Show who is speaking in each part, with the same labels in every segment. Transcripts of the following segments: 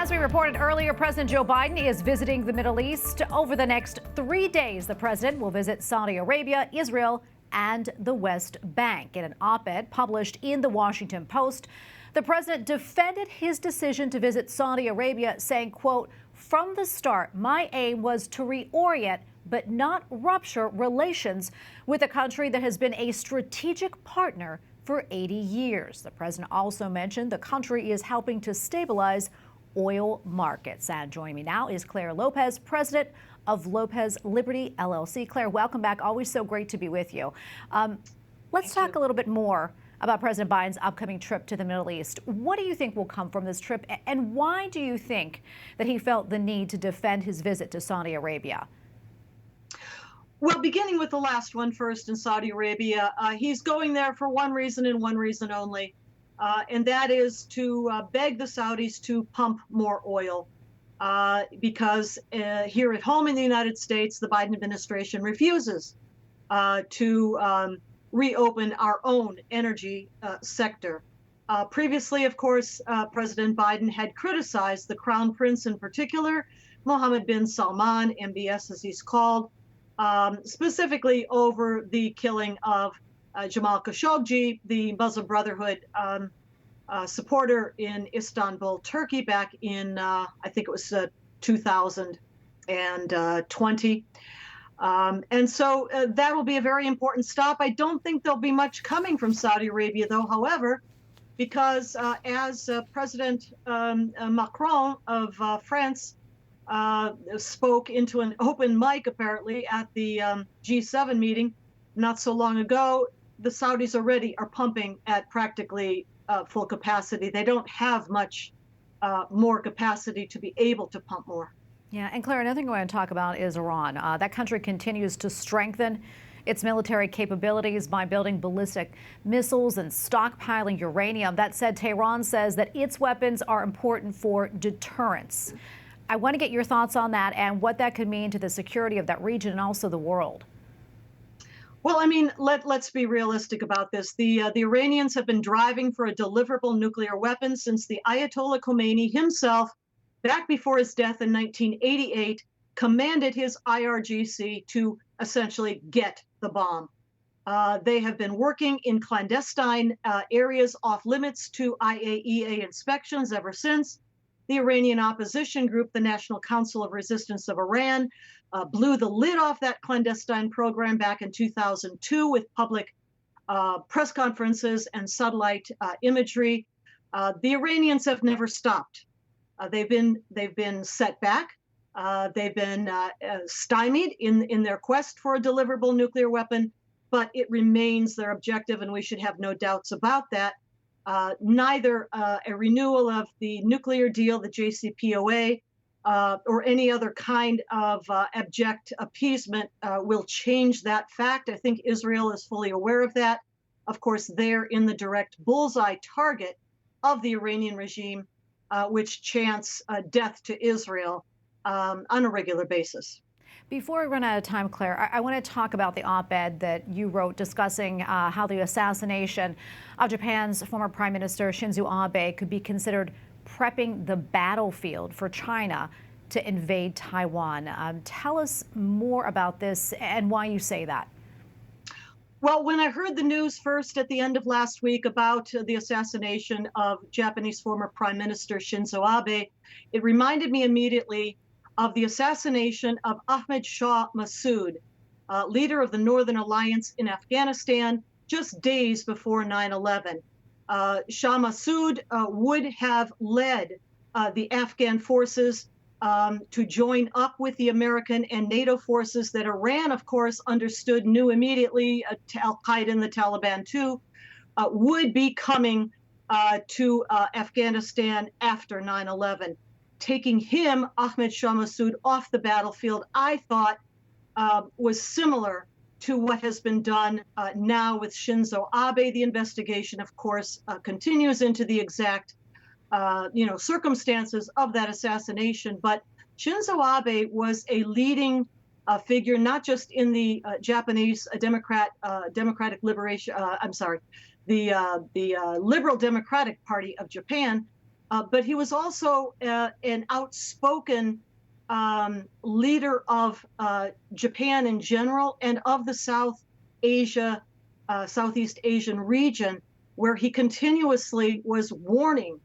Speaker 1: As we reported earlier, President Joe Biden is visiting the Middle East. Over the next 3 days, the president will visit Saudi Arabia, Israel, and the West Bank. In an op-ed published in the Washington Post, the president defended his decision to visit Saudi Arabia, saying, quote, "From the start, my aim was to reorient but not rupture relations with a country that has been a strategic partner for 80 years. The president also mentioned the country is helping to stabilize oil markets. And joining me now is Clare Lopez, president of Lopez Liberty LLC. Clare, welcome back. Always so great to be with you. Let's talk a little bit more about President Biden's upcoming trip to the Middle East. What do you think will come from this trip, and why do you think that he felt the need to defend his visit to Saudi Arabia?
Speaker 2: Well, beginning with the last one first in Saudi Arabia, he's going there for one reason and one reason only, and that is to beg the Saudis to pump more oil. Because here at home in the United States, the Biden administration refuses to reopen our own energy sector. Previously, of course, President Biden had criticized the Crown Prince in particular, Mohammed bin Salman, MBS as he's called, specifically over the killing of Jamal Khashoggi, the Muslim Brotherhood supporter in Istanbul, Turkey, back in, I think it was 2020. And so that will be a very important stop. I don't think there'll be much coming from Saudi Arabia, though, however, because as President Macron of France spoke into an open mic, apparently, at the G7 meeting not so long ago, the Saudis already are pumping at practically full capacity. They don't have much more capacity to be able to pump more.
Speaker 1: Yeah, and Claire, another thing I want to talk about is Iran. That country continues to strengthen its military capabilities by building ballistic missiles and stockpiling uranium. That said, Tehran says that its weapons are important for deterrence. I want to get your thoughts on that and what that could mean to the security of that region and also the world.
Speaker 2: Well, I mean, let's be realistic about this. The Iranians have been driving for a deliverable nuclear weapon since the Ayatollah Khomeini himself, back before his death in 1988, commanded his IRGC to essentially get the bomb. They have been working in clandestine areas off limits to IAEA inspections ever since. The Iranian opposition group, the National Council of Resistance of Iran, blew the lid off that clandestine program back in 2002 with public press conferences and satellite imagery. The Iranians have never stopped. They've been set back. They've been stymied in their quest for a deliverable nuclear weapon, but it remains their objective, and we should have no doubts about that. Neither a renewal of the nuclear deal, the JCPOA, or any other kind of abject appeasement will change that fact. I think Israel is fully aware of that. Of course, they're in the direct bullseye target of the Iranian regime, which chants death to Israel on a regular basis.
Speaker 1: Before we run out of time, Claire, I want to talk about the op-ed that you wrote discussing how the assassination of Japan's former Prime Minister Shinzo Abe could be considered prepping the battlefield for China to invade Taiwan. Tell us more about this and why you say that.
Speaker 2: Well, when I heard the news first at the end of last week about the assassination of Japanese former Prime Minister Shinzo Abe, it reminded me immediately of the assassination of Ahmed Shah Massoud, leader of the Northern Alliance in Afghanistan, just days before 9/11. Shah Massoud would have led the Afghan forces to join up with the American and NATO forces that Iran, of course, understood, knew immediately, Al-Qaeda and the Taliban too, would be coming to Afghanistan after 9/11. Taking him, Ahmed Shah Massoud, off the battlefield, I thought was similar to what has been done now with Shinzo Abe. The investigation, of course, continues into the exact circumstances of that assassination. But Shinzo Abe was a leading figure, not just in the Japanese Democratic Liberation. The Liberal Democratic Party of Japan, but he was also an outspoken leader of Japan in general and of the Southeast Asian region, where he continuously was warning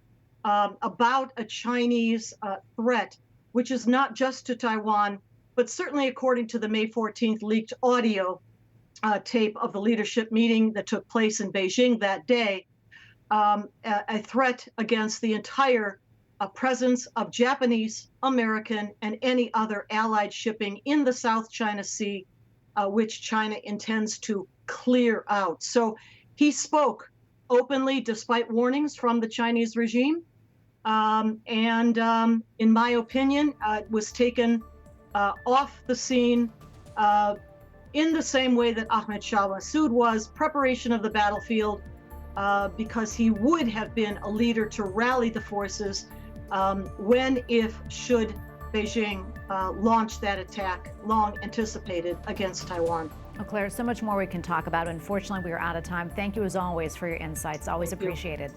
Speaker 2: about a Chinese threat, which is not just to Taiwan, but certainly according to the May 14th leaked audio tape of the leadership meeting that took place in Beijing that day, a threat against the entire presence of Japanese, American, and any other allied shipping in the South China Sea, which China intends to clear out. So he spoke openly despite warnings from the Chinese regime, and in my opinion, was taken off the scene in the same way that Ahmed Shah Massoud was, preparation of the battlefield, because he would have been a leader to rally the forces should Beijing launch that attack long anticipated against Taiwan.
Speaker 1: Well, Claire, so much more we can talk about. Unfortunately, we are out of time. Thank you as always for your insights. Always appreciated.